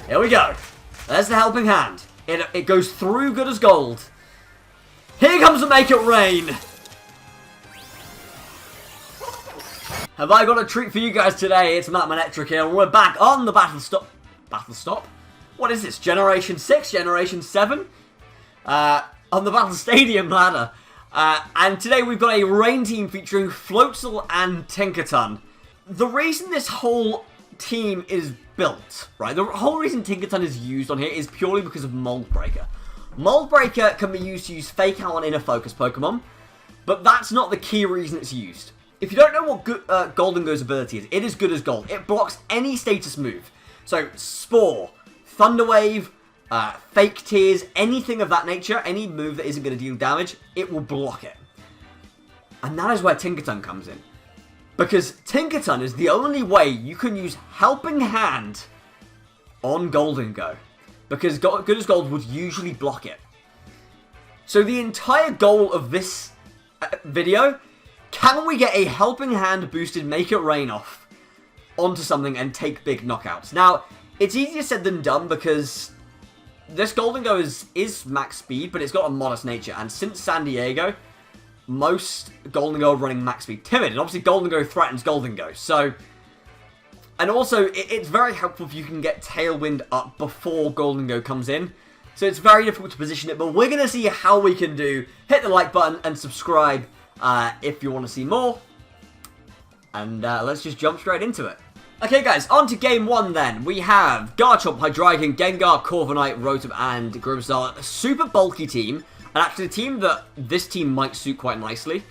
Here we go. There's the helping hand. It goes through good as gold. Here comes the make it rain. Have I got a treat for you guys today? It's Matt Manetric here, and we're back on the Battle Stop? What is this? Generation 6? Generation 7? On the Battle Stadium ladder. And today we've got a rain team featuring Floatzel and Tinkaton. The reason this whole team is built, right? The whole reason Tinkaton is used on here is purely because of Mold Breaker. Mold Breaker can be used to use Fake Out on Inner Focus Pokemon, but that's not the key reason it's used. If you don't know what Gholdengo's ability is, it is good as gold. It blocks any status move. So, Spore, Thunder Wave, Fake Tears, anything of that nature, any move that isn't going to deal damage, it will block it. And that is where Tinkaton comes in. Because Tinkaton is the only way you can use Helping Hand on Gholdengo. Because Good as Gold would usually block it. So the entire goal of this video, can we get a Helping Hand boosted Make It Rain off onto something and take big knockouts? Now, it's easier said than done because this Gholdengo is max speed, but it's got a modest nature. And since San Diego, most Gholdengo are running max speed timid. And obviously Gholdengo threatens Gholdengo. So, and also, it's very helpful if you can get Tailwind up before Gholdengo comes in. So it's very difficult to position it, but we're going to see how we can do. Hit the like button and subscribe if you want to see more. And let's just jump straight into it. Okay guys, on to game 1 then. We have Garchomp, Hydreigon, Gengar, Corviknight, Rotom, and Grimmsnarl. A super bulky team, and actually a team that this team might suit quite nicely.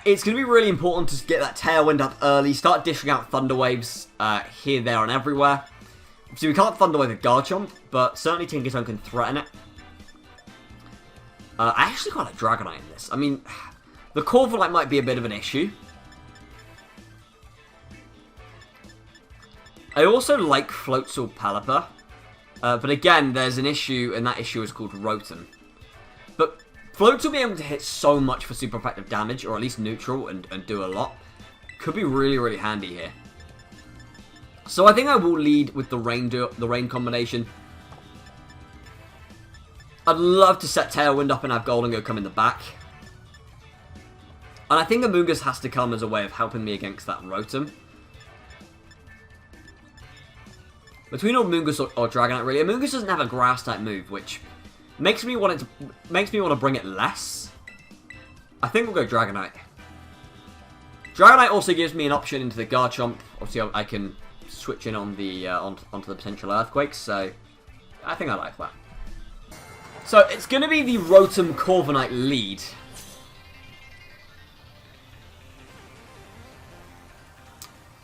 It's going to be really important to get that Tailwind up early, start dishing out Thunder Waves here, there, and everywhere. So we can't Thunder Wave with Garchomp, but certainly Tinkaton can threaten it. I actually quite like Dragonite in this. I mean, the Corviknight might be a bit of an issue. I also like Floatzel Pelipper, but again, there's an issue, and that issue is called Rotom. But Floatzel being able to hit so much for super effective damage, or at least neutral, and do a lot, could be really, really handy here. So I think I will lead with the rain combination. I'd love to set Tailwind up and have Gholdengo come in the back. And I think Amoonguss has to come as a way of helping me against that Rotom. Between Amoonguss or Dragonite, really. Amoonguss doesn't have a Grass-type move, which makes me want to bring it less. I think we'll go Dragonite. Dragonite also gives me an option into the Garchomp. Obviously, I can switch in on the onto the potential Earthquakes, so I think I like that. So it's going to be the Rotom Corviknight lead.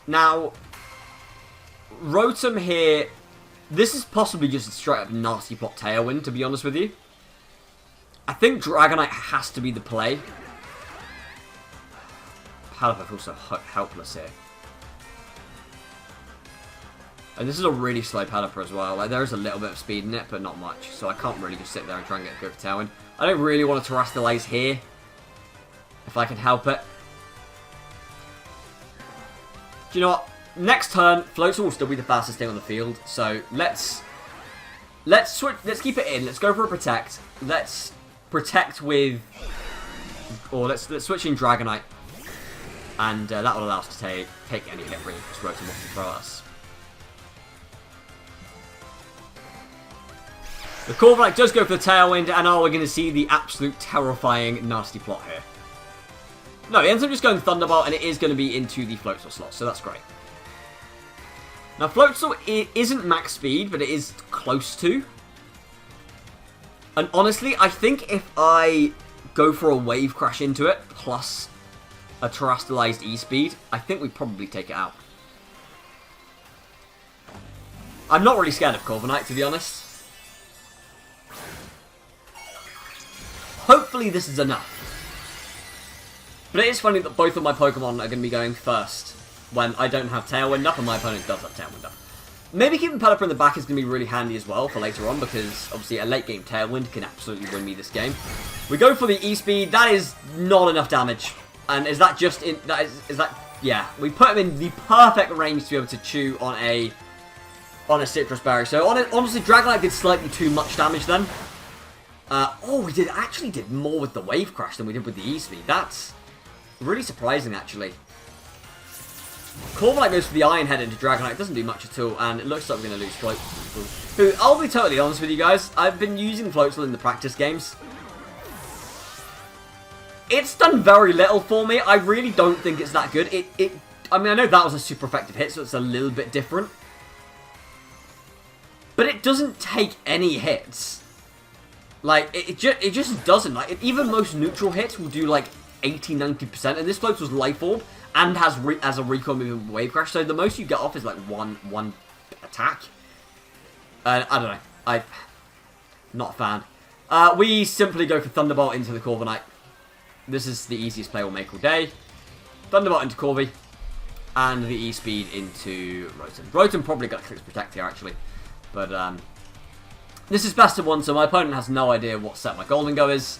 Now, Rotom here, this is possibly just a straight up nasty plot Tailwind, to be honest with you. I think Dragonite has to be the play. Pelipper feels so helpless here. And this is a really slow Pelipper as well. Like, there is a little bit of speed in it, but not much. So I can't really just sit there and try and go for Tailwind. I don't really want to Terastallize here, if I can help it. Do you know what? Next turn, Floatzel will still be the fastest thing on the field. So let's switch. Let's keep it in. Let's go for a Protect. Let's Protect with, or let's switch in Dragonite, and that will allow us to take any hit really because Rotom wants to throw us. The Corviknight does go for the Tailwind, and we're going to see the absolute terrifying nasty plot here. No, it ends up just going Thunderbolt, and it is going to be into the Floatzel slot, so that's great. Now, Floatzel isn't max speed, but it is close to. And honestly, I think if I go for a Wave Crash into it, plus a Terastallized E-Speed, I think we probably take it out. I'm not really scared of Corviknight, to be honest. Hopefully this is enough. But it is funny that both of my Pokemon are going to be going first when I don't have Tailwind up and my opponent does have Tailwind up. Maybe keeping Pelipper in the back is going to be really handy as well for later on, because obviously a late game Tailwind can absolutely win me this game. We go for the E-Speed. That is not enough damage. And is that just in... is that... Yeah. We put him in the perfect range to be able to chew on a on a Citrus Berry. So honestly, Dragonite did slightly too much damage then. Oh, we actually did more with the Wave Crash than we did with the E-Speed. That's really surprising, actually. Corviknight goes for the Iron Head into Dragonite. It doesn't do much at all, and it looks like we're going to lose Floatzel. Who, I'll be totally honest with you guys, I've been using Floatzel in the practice games. It's done very little for me. I really don't think it's that good. I mean, I know that was a super effective hit, so it's a little bit different. But it doesn't take any hits. Like, it just doesn't. Like, even most neutral hits will do, like, 80-90%. And this Floatzel's Life Orb and has a recoil moving Wave Crash. So the most you get off is, like, one attack. I don't know. I'm not a fan. We simply go for Thunderbolt into the Corviknight. This is the easiest play we'll make all day. Thunderbolt into Corvi. And the E-Speed into Rotom. Rotom probably got Eclipse Protect here, actually. But, this is best of one, so my opponent has no idea what set my Gholdengo is.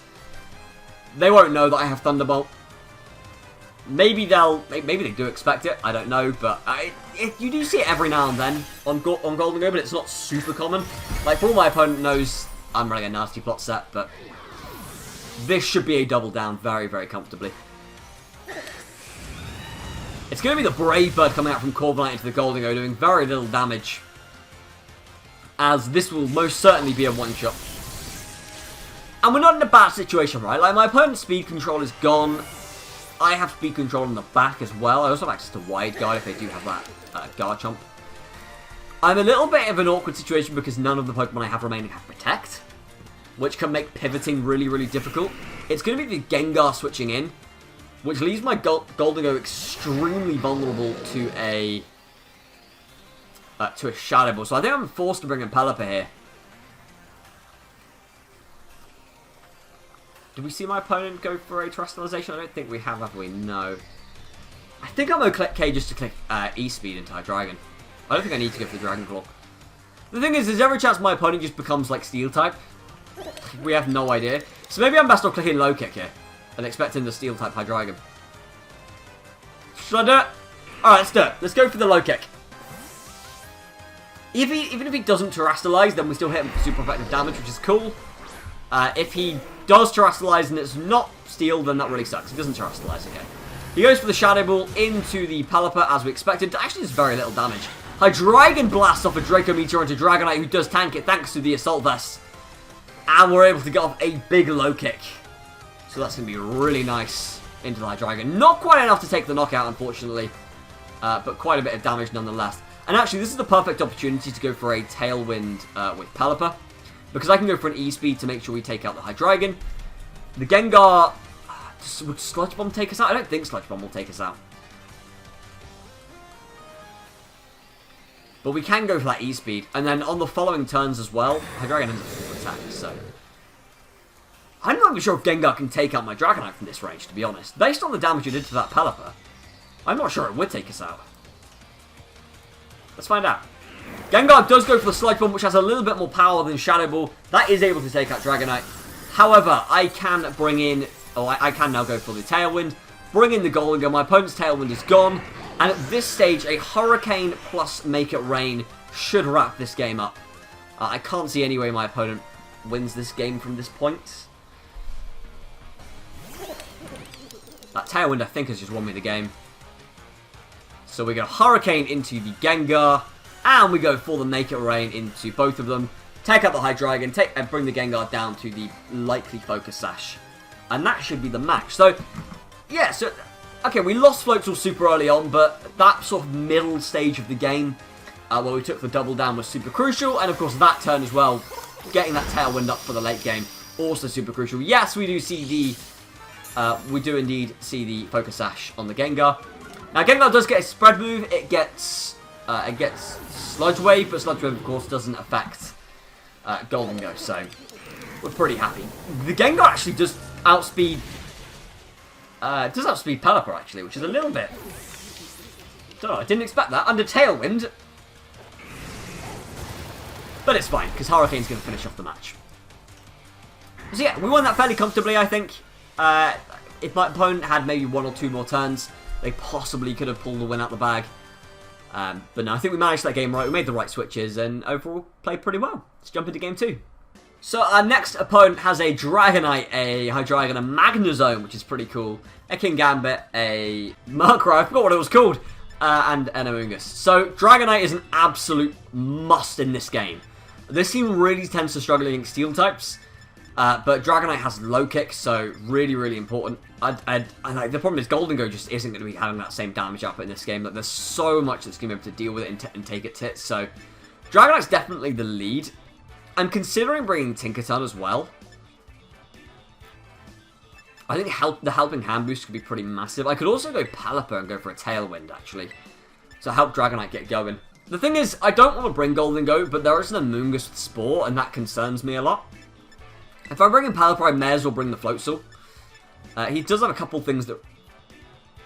They won't know that I have Thunderbolt. Maybe they do expect it, I don't know, but you do see it every now and then on Gholdengo, but it's not super common. Like, for all my opponent knows, I'm running a nasty plot set, but this should be a double down very, very comfortably. It's going to be the Brave Bird coming out from Corviknight into the Gholdengo, doing very little damage, as this will most certainly be a one-shot. And we're not in a bad situation, right? Like, my opponent's speed control is gone. I have speed control on the back as well. I also have access to Wide Guard if they do have that Garchomp. I'm a little bit of an awkward situation because none of the Pokemon I have remaining have Protect, which can make pivoting really, really difficult. It's going to be the Gengar switching in, which leaves my Gholdengo extremely vulnerable to a Shadow Ball. So I think I'm forced to bring in Pelipper here. Did we see my opponent go for a Terrestrialization? I don't think we have we? No. I think I'm okay just to click E-Speed into Hydreigon. I don't think I need to go for the Dragon Claw. The thing is, there's every chance my opponent just becomes like Steel type. We have no idea. So maybe I'm best off clicking Low Kick here and expecting the Steel type Hydreigon. Should I do it? Alright, let's do it. Let's go for the Low Kick. Even if he doesn't Terrestrialize, then we still hit him for super effective damage, which is cool. If he does Terrestrialize and it's not Steel, then that really sucks. He doesn't Terrestrialize, okay. He goes for the Shadow Ball into the Pelipper, as we expected. Actually, does very little damage. Hydreigon blasts off a Draco Meteor into Dragonite, who does tank it thanks to the Assault Vest. And we're able to get off a big Low Kick. So that's going to be really nice into the Hydreigon. Not quite enough to take the knockout, unfortunately. But quite a bit of damage nonetheless. And actually, this is the perfect opportunity to go for a Tailwind with Pelipper, because I can go for an E-Speed to make sure we take out the Hydreigon. The Gengar... would Sludge Bomb take us out? I don't think Sludge Bomb will take us out. But we can go for that E-Speed. And then on the following turns as well, Hydreigon has a full attack, so... I'm not even sure if Gengar can take out my Dragonite from this range, to be honest. Based on the damage it did to that Pelipper, I'm not sure it would take us out. Let's find out. Gengar does go for the Sludge Bomb, which has a little bit more power than Shadow Ball. That is able to take out Dragonite. However, I can bring in... Oh, I can now go for the Tailwind. Bring in the Gholdengo. My opponent's Tailwind is gone. And at this stage, a Hurricane plus Make It Rain should wrap this game up. I can't see any way my opponent wins this game from this point. That Tailwind, I think, has just won me the game. So we go Hurricane into the Gengar. And we go for the Make It Rain into both of them. Take out the Hydreigon, and bring the Gengar down to the likely Focus Sash. And that should be the match. So, yeah, so... Okay, we lost Floatzel super early on, but that sort of middle stage of the game, where we took the double down, was super crucial. And, of course, that turn as well, getting that Tailwind up for the late game, also super crucial. Yes, we do see the... we do indeed see the Focus Sash on the Gengar. Now, Gengar does get a spread move. It gets Sludge Wave, but Sludge Wave, of course, doesn't affect Gholdengo, so we're pretty happy. The Gengar actually does outspeed Pelipper, actually, which is a little bit... Don't know, I didn't expect that. Under Tailwind. But it's fine, because Hurricane's going to finish off the match. So yeah, we won that fairly comfortably, I think. If my opponent had maybe one or two more turns, they possibly could have pulled the win out the bag. But no, I think we managed that game right. We made the right switches and overall played pretty well. Let's jump into game 2. So our next opponent has a Dragonite, a Hydreigon, a Magnezone, which is pretty cool, a Kingambit, a Murkrow, I forgot what it was called, and an Amoonguss. So Dragonite is an absolute must in this game. This team really tends to struggle against Steel types, but Dragonite has low kick, so really, really important. Like, the problem is Gholdengo just isn't going to be having that same damage output in this game. Like, there's so much that's going to be able to deal with it and take its hits. So Dragonite's definitely the lead. I'm considering bringing Tinkaton as well. I think the Helping Hand boost could be pretty massive. I could also go Pelipper and go for a Tailwind, actually. So help Dragonite get going. The thing is, I don't want to bring Gholdengo, but there is an Amoonguss with Spore, and that concerns me a lot. If I bring in Pelipper, I may as well bring the Floatzel. He does have a couple things that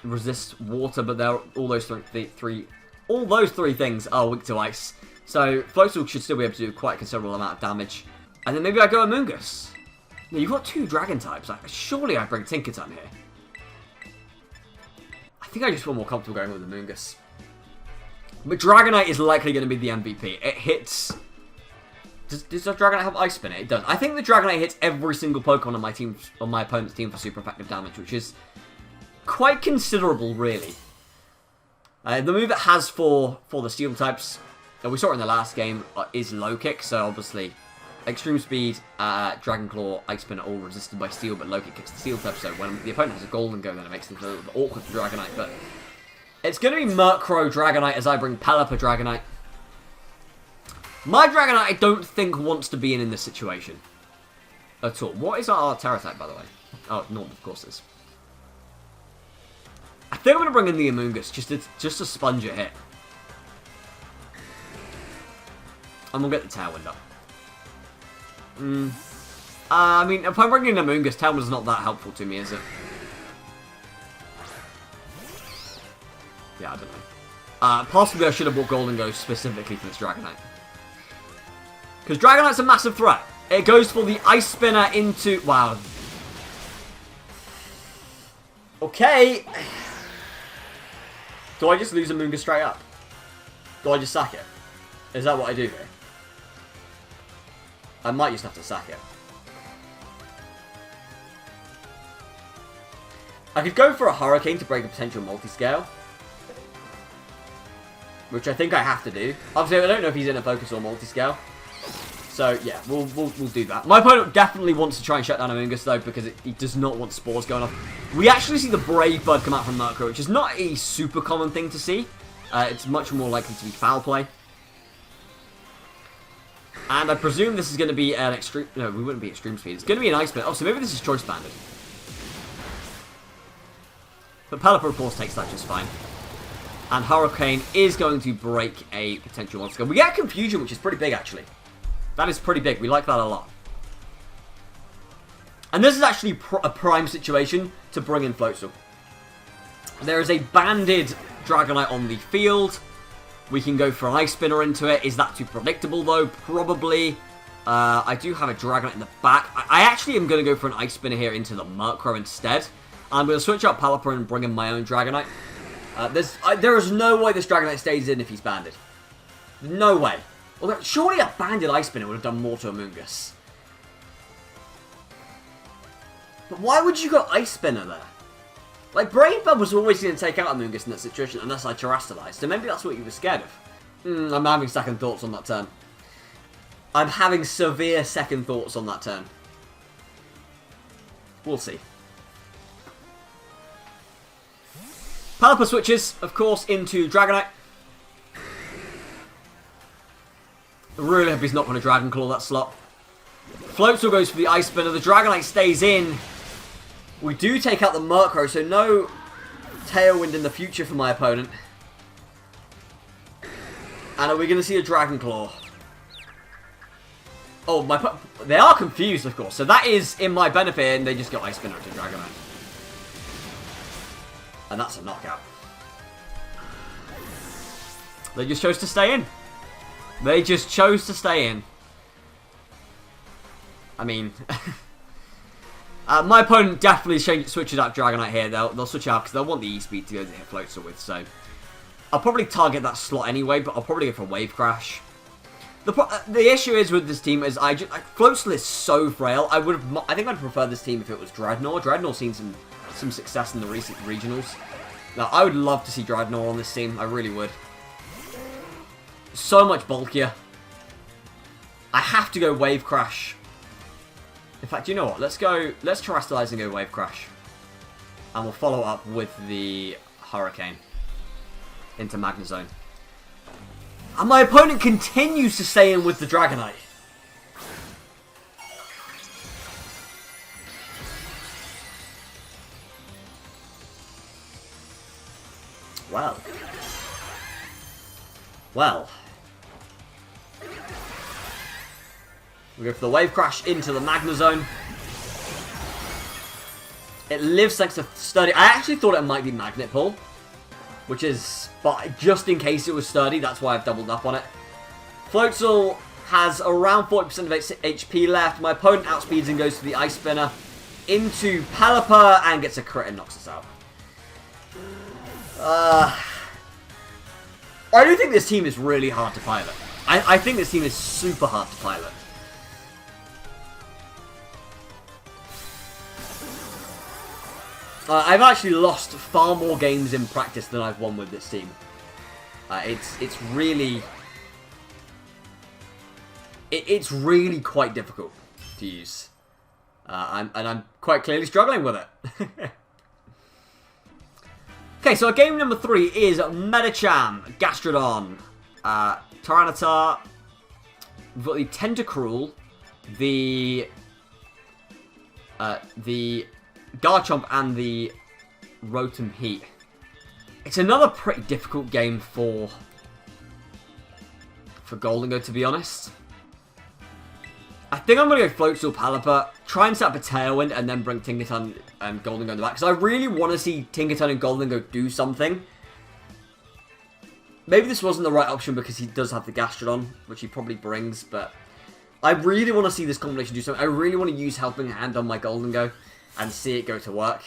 resist water, but all those three things are weak to ice. So Floatzel should still be able to do quite a considerable amount of damage. And then maybe I go Amoonguss. Now, you've got 2 Dragon types. Surely I bring Tinkaton here. I think I just feel more comfortable going with Amoonguss. But Dragonite is likely going to be the MVP. It hits... Does the Dragonite have Ice Spin? It does. I think the Dragonite hits every single Pokemon on my opponent's team for super effective damage, which is quite considerable, really. The move it has for the Steel types, we saw it in the last game, is Low Kick. So obviously, Extreme Speed, Dragon Claw, Ice Spin are all resisted by Steel, but Low Kick kicks the Steel type. So when the opponent has a Gholdengo, then it makes things a little bit awkward for Dragonite. But it's going to be Murkrow Dragonite as I bring Pelipper Dragonite. My Dragonite, I don't think, wants to be in this situation at all. What is our Terra type, by the way? Oh, normal, of course it is. I think I'm going to bring in the Amoonguss just to sponge a hit. And we'll get the Tailwind up. I mean, if I'm bringing in Amoonguss, Tailwind's not that helpful to me, is it? Yeah, I don't know. Possibly I should have bought Gholdengo specifically for this Dragonite. Because Dragonite's a massive threat. It goes for the Ice Spinner into... Wow. Okay. Do I just lose Amoonguss straight up? Do I just sack it? Is that what I do here? I might just have to sack it. I could go for a Hurricane to break a potential multi-scale. Which I think I have to do. Obviously, I don't know if he's in a focus or multi-scale. So, yeah, we'll do that. My opponent definitely wants to try and shut down Amoonguss, though, because he does not want spores going off. We actually see the Brave Bird come out from Murkrow, which is not a super common thing to see. It's much more likely to be foul play. And I presume this is going to be an extreme... No, we wouldn't be extreme speed. It's going to be an Ice Spin. Oh, so maybe this is choice banded. But Pelipper, of course, takes that just fine. And Hurricane is going to break a potential monster. We get Confusion, which is pretty big, actually. That is pretty big. We like that a lot. And this is actually a prime situation to bring in Floatzel. There is a banded Dragonite on the field. We can go for an Ice Spinner into it. Is that too predictable, though? Probably. I do have a Dragonite in the back. I actually am going to go for an Ice Spinner here into the Murkrow instead. I'm going to switch out Pelipper and bring in my own Dragonite. There is no way this Dragonite stays in if he's banded. No way. Although, surely a banded Ice Spinner would have done more to Amoonguss. But why would you go Ice Spinner there? Like, Brave Bird was always going to take out Amoonguss in that situation unless I Terrestrialized. So maybe that's what you were scared of. I'm having second thoughts on that turn. I'm having severe second thoughts on that turn. We'll see. Pelipper switches, of course, into Dragonite. Really hope he's not going to Dragon Claw that slot. Floatzel goes for the Ice Spinner. The Dragonite stays in. We do take out the Murkrow, so no Tailwind in the future for my opponent. And are we going to see a Dragon Claw? Oh, they are confused, of course. So that is in my benefit, and they just got Ice Spinner to Dragonite. And that's a knockout. They just chose to stay in. They just chose to stay in. I mean... my opponent definitely switches out Dragonite here. They'll switch out because they'll want the E-Speed to go to hit Floatzel with. So I'll probably target that slot anyway, but I'll probably go for Wave Crash. The issue is with this team is Floatzel is so frail. I think I'd prefer this team if it was Dreadnought. Dreadnought's seen some success in the recent regionals. Now, I would love to see Dreadnought on this team. I really would. So much bulkier. I have to go Wave Crash. In fact, you know what? Let's Terrestrialize and go Wave Crash. And we'll follow up with the Hurricane into Magnezone. And my opponent continues to stay in with the Dragonite. Well. We go for the Wave Crash into the Magnezone. It lives thanks to Sturdy. I actually thought it might be Magnet Pull. Which is, but just in case it was Sturdy, that's why I've doubled up on it. Floatzel has around 40% of HP left. My opponent outspeeds and goes to the Ice Spinner into Pelipper and gets a crit and knocks us out. I do think this team is really hard to pilot. I think this team is super hard to pilot. I've actually lost far more games in practice than I've won with this team. It's really quite difficult to use, and I'm quite clearly struggling with it. Okay, so our game number 3 is Medicham, Gastrodon, Tyranitar. We've got the Tentacruel, the Garchomp, and the Rotom Heat. It's another pretty difficult game for Gholdengo, to be honest. I think I'm going to go Floatzel, Pelipper, try and set up a Tailwind, and then bring Tinkaton and Gholdengo in the back. Because I really want to see Tinkaton and Gholdengo do something. Maybe this wasn't the right option because he does have the Gastrodon, which he probably brings, but I really want to see this combination do something. I really want to use Helping Hand on my Gholdengo and see it go to work.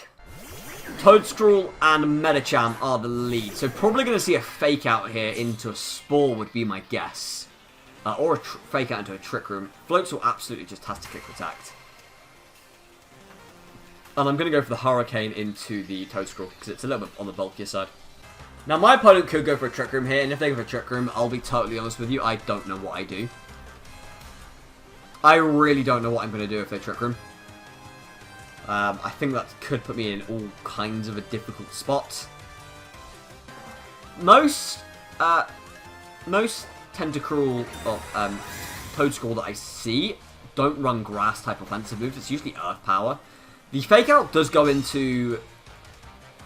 Toedscruel and Medicham are the lead. So probably going to see a Fake Out here into a Spore would be my guess. Or a Fake Out into a Trick Room. Floatzel absolutely just has to kick Protect. And I'm going to go for the Hurricane into the Toedscruel because it's a little bit on the bulkier side. Now my opponent could go for a Trick Room here, and if they go for a Trick Room, I'll be totally honest with you, I don't know what I do. I really don't know what I'm going to do if they Trick Room. I think that could put me in all kinds of a difficult spot. Most Tentacruel or Toedscruel that I see don't run grass type offensive moves. It's usually Earth Power. The Fake Out does go into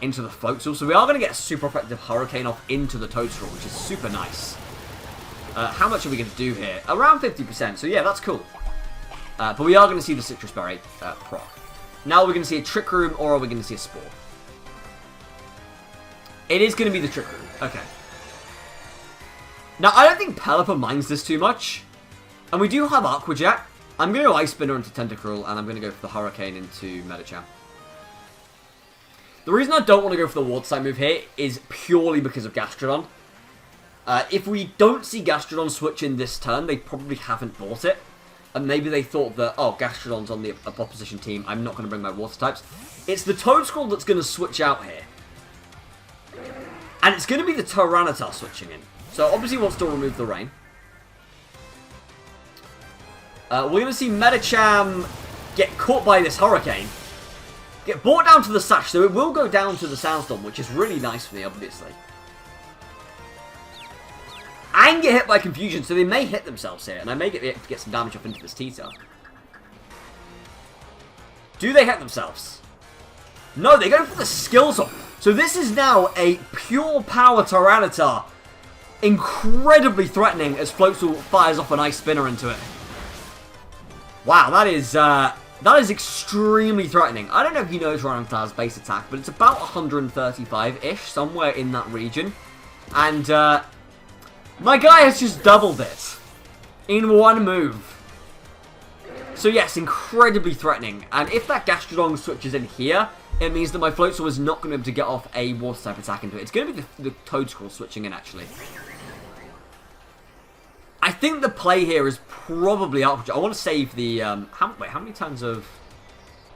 the Floatzel, so we are going to get a super effective Hurricane off into the Toedscruel, which is super nice. How much are we going to do here? Around 50%, so yeah, that's cool. But we are going to see the Citrus Berry proc. Now we're going to see a Trick Room, or are we going to see a Spore? It is going to be the Trick Room. Okay. Now, I don't think Pelipper minds this too much. And we do have Aqua Jet. I'm going to go Ice Spinner into Tentacruel, and I'm going to go for the Hurricane into Medicham. The reason I don't want to go for the Water Type move here is purely because of Gastrodon. If we don't see Gastrodon switch in this turn, they probably haven't bought it. And maybe they thought that, oh, Gastrodon's on the opposition team, I'm not going to bring my Water Types. It's the Toedscruel that's going to switch out here. And it's going to be the Tyranitar switching in. So obviously wants to remove the Rain. We're going to see Medicham get caught by this Hurricane. Get brought down to the Sash, so it will go down to the Sandstorm, which is really nice for me, obviously. And get hit by Confusion, so they may hit themselves here, and I may get some damage up into this T-Tail. Do they hit themselves? No, they go for the Skills Up. So this is now a pure power Tyranitar. Incredibly threatening as Floatzel fires off an Ice Spinner into it. Wow, that is extremely threatening. I don't know if you know Tyranitar's base attack, but it's about 135-ish, somewhere in that region. And my guy has just doubled it in one move. So yes, incredibly threatening. And if that Gastrodon switches in here, it means that my Floatzel is not going to be able to get off a water type attack into it. It's going to be the Toedscruel switching in, actually. I think the play here is probably Aqua. I want to save the... how many turns of...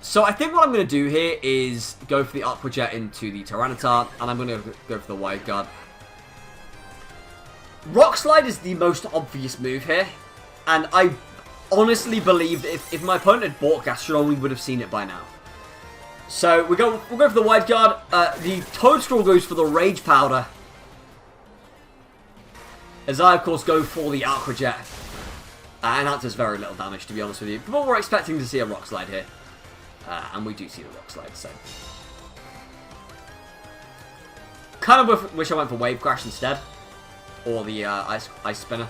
So I think what I'm going to do here is go for the Aqua Jet into the Tyranitar, and I'm going to go for the Wide Guard. Rock Slide is the most obvious move here, and I honestly believe that if my opponent had bought Gastrodon, we would have seen it by now. So we'll go for the Wide Guard. The Toedscruel goes for the Rage Powder, as I, of course, go for the Aqua Jet. And that does very little damage, to be honest with you. But we're expecting to see a Rock Slide here. And we do see the Rock Slide, so... Kind of wish I went for Wave Crash instead. Or the Ice Spinner.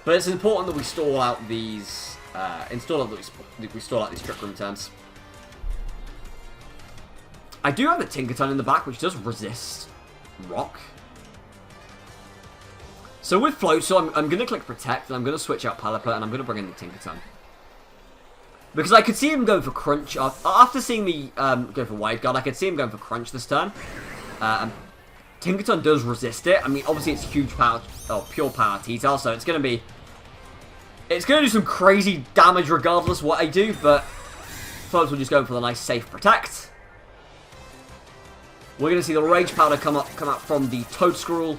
But it's important that we stall out these... we stall out these Trick Room turns. I do have the Tinkaton in the back, which does resist Rock. So with Floatzel, I'm going to click Protect, and I'm going to switch out Pelipper, and I'm going to bring in the Tinkaton. Because I could see him going for Crunch. After seeing me go for Wide Guard, I could see him going for Crunch this turn. Tinkaton does resist it. I mean, obviously it's huge power, pure power T-Tail, so it's going to be... It's going to do some crazy damage regardless what I do, but Floatzel just going for the nice safe Protect. We're going to see the Rage Powder come out from the Toedscruel.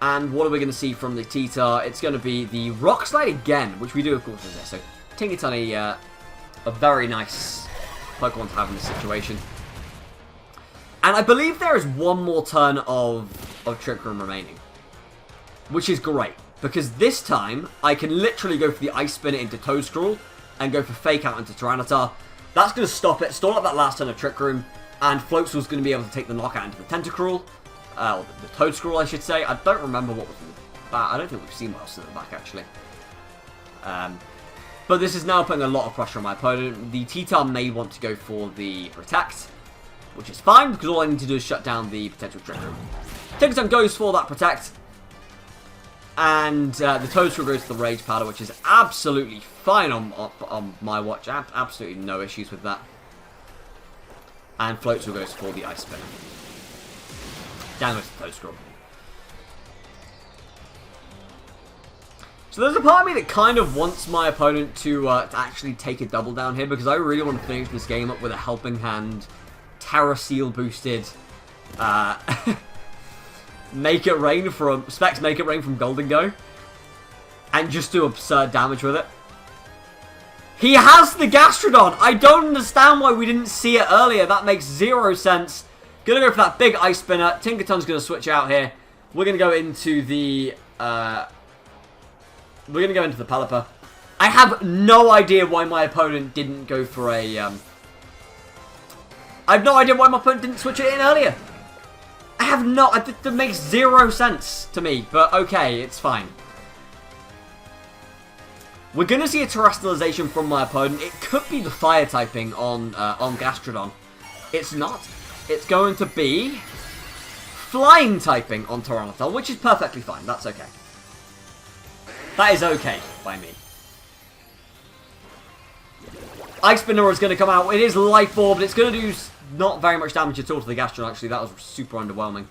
And what are we going to see from the T-Tar? It's going to be the Rock Slide again, which we do, of course, resist. So Tinkaton, a very nice Pokemon to have in this situation. And I believe there is one more turn of Trick Room remaining. Which is great. Because this time, I can literally go for the Ice Spinner into Toedscruel and go for Fake Out into Tyranitar. That's going to stop it, stall up that last turn of Trick Room, and Floatzel's going to be able to take the knockout into the Tentacruel. Or the Toedscruel, I should say. I don't remember what was in the back. I don't think we've seen what else in the back, actually. But this is now putting a lot of pressure on my opponent. The T-Tar may want to go for the Protect, which is fine, because all I need to do is shut down the potential Trick Room. Tinkaton goes for that Protect, and the Toedscruel goes to the Rage Powder, which is absolutely fine on my watch. Absolutely no issues with that. And Floatzel goes for the Ice Spinner. Down goes the Toedscruel. So there's a part of me that kind of wants my opponent to actually take a double down here, because I really want to finish this game up with a Helping Hand, Terra Seal boosted, Make It Rain from Gholdengo, and just do absurd damage with it. He has the Gastrodon! I don't understand why we didn't see it earlier. That makes zero sense. Gonna go for that big Ice Spinner. Tinkaton's gonna switch out here. We're gonna go into the Pelipper. I have no idea why my opponent didn't go for a I have no idea why my opponent didn't switch it in earlier. I have no... That makes zero sense to me, but okay, it's fine. We're going to see a Terrestrialization from my opponent. It could be the Fire typing on Gastrodon. It's not. It's going to be Flying typing on Tyranitar, which is perfectly fine. That's okay. That is okay by me. Ice Spinner is going to come out. It is Life Orb, but it's going to do not very much damage at all to the Gastrodon, actually. That was super underwhelming.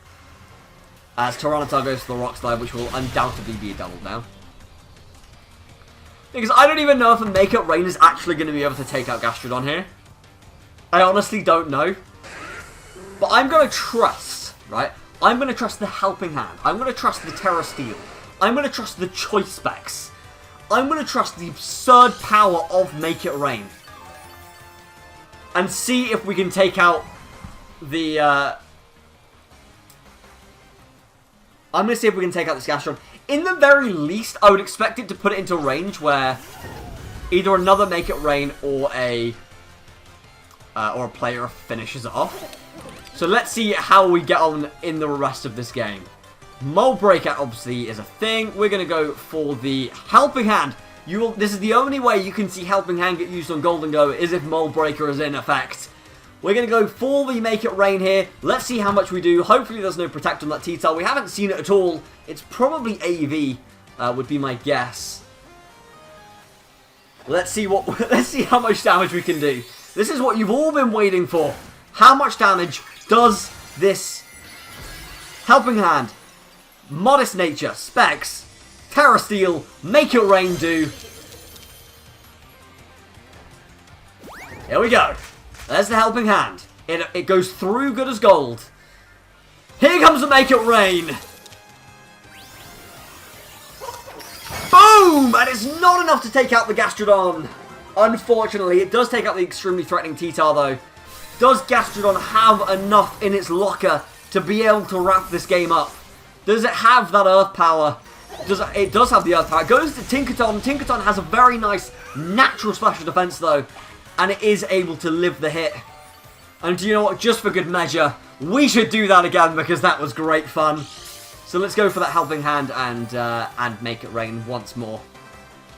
As Tyranitar goes to the Rock Slide, which will undoubtedly be a double down. Because I don't even know if a Make It Rain is actually going to be able to take out Gastrodon here. I honestly don't know. But I'm going to trust, right? I'm going to trust the Helping Hand. I'm going to trust the Terra Steel. I'm going to trust the Choice Specs. I'm going to trust the absurd power of Make It Rain. And see if we can take out the... I'm going to see if we can take out this Gastrodon. In the very least, I would expect it to put it into range where either another Make It Rain or a player finishes it off. So let's see how we get on in the rest of this game. Mold Breakout obviously is a thing. We're going to go for the Helping Hand. This is the only way you can see Helping Hand get used on Gholdengo is if Mold Breaker is in effect. We're going to go for the Make It Rain here. Let's see how much we do. Hopefully there's no Protect on that T-Tail. We haven't seen it at all. It's probably AV, would be my guess. Let's see how much damage we can do. This is what you've all been waiting for. How much damage does this Helping Hand, Modest Nature, Specs, Terra Steel, Make It Rain do? Here we go. There's the Helping Hand. It goes through good as gold. Here comes the Make It Rain. Boom! And it's not enough to take out the Gastrodon. Unfortunately, it does take out the extremely threatening T-Tar though. Does Gastrodon have enough in its locker to be able to wrap this game up? Does it have that Earth Power? It does have the Earth Power. It goes to Tinkaton. Tinkaton has a very nice natural special defense though. And it is able to live the hit. And do you know what? Just for good measure, we should do that again because that was great fun. So let's go for that Helping Hand and Make It Rain once more.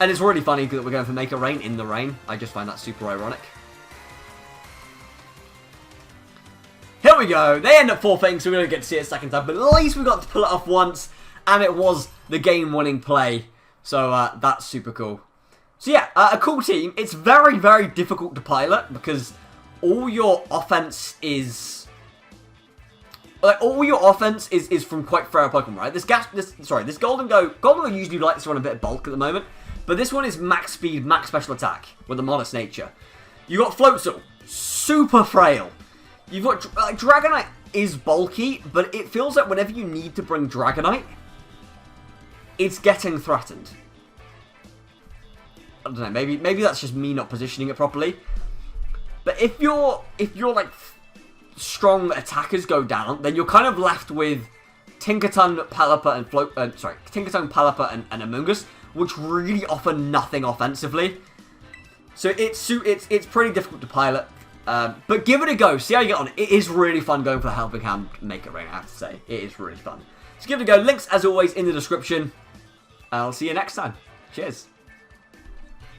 And it's really funny that we're going for Make It Rain in the rain. I just find that super ironic. Here we go. They end up forfeiting, so we don't get to see it a second time. But at least we got to pull it off once. And it was the game-winning play. So that's super cool. So yeah, a cool team. It's very, very difficult to pilot because all your offense is... all your offense is from quite frail Pokemon, right? This Gholdengo usually likes to run a bit of bulk at the moment. But this one is max speed, max special attack with a Modest Nature. You got Floatzel, super frail. You've got Dragonite is bulky, but it feels like whenever you need to bring Dragonite, it's getting threatened. I don't know, maybe that's just me not positioning it properly. But if your like strong attackers go down, then you're kind of left with Tinkaton, Pelipper, and Tinkaton, Pelipper, and Amoonguss, which really offer nothing offensively. So it's pretty difficult to pilot. But give it a go. See how you get on. It is really fun going for the Helping Hand Make It Rain, I have to say. It is really fun. So give it a go. Links, as always, in the description. I'll see you next time. Cheers.